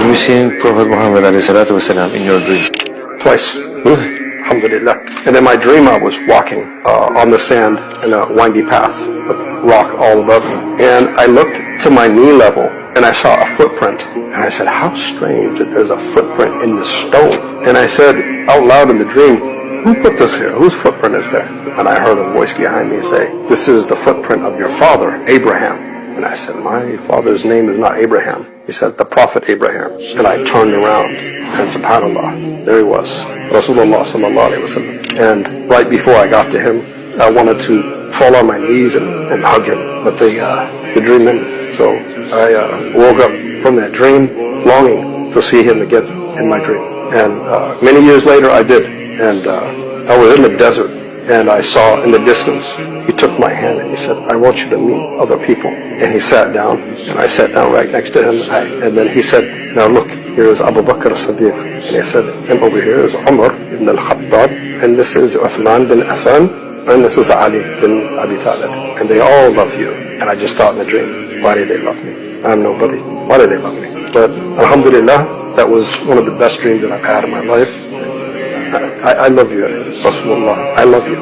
you seen Prophet Muhammad والسلام, in your dream? Twice. Really? Alhamdulillah. And in my dream I was walking on the sand in a windy path with rock all above me. And I looked to my knee level and I saw a footprint. And I said, how strange that there's a footprint in the stone. And I said out loud in the dream, who put this here? Whose footprint is there? And I heard a voice behind me say, this is the footprint of your father, Abraham. And I said, my father's name is not Abraham. He said, the Prophet Abraham. And I turned around, and subhanAllah, there he was, Rasulullah sallallahu alayhi wa sallam. And right before I got to him, I wanted to fall on my knees and hug him, but the dream ended. So I woke up from that dream longing to see him again in my dream. And many years later I did. And I was in the desert, and I saw in the distance, he took my hand and he said, I want you to meet other people. And he sat down, and I sat down right next to him. And then he said, now look, here is Abu Bakr as-Siddiq. And he said, and over here is Umar ibn al-Khattab, and this is Uthman bin Affan, and this is Ali bin Abi Talib. And they all love you. And I just thought in the dream, why do they love me? I'm nobody. Why do they love me? But alhamdulillah, that was one of the best dreams that I've had in my life. I love you, Rasulullah. I love you.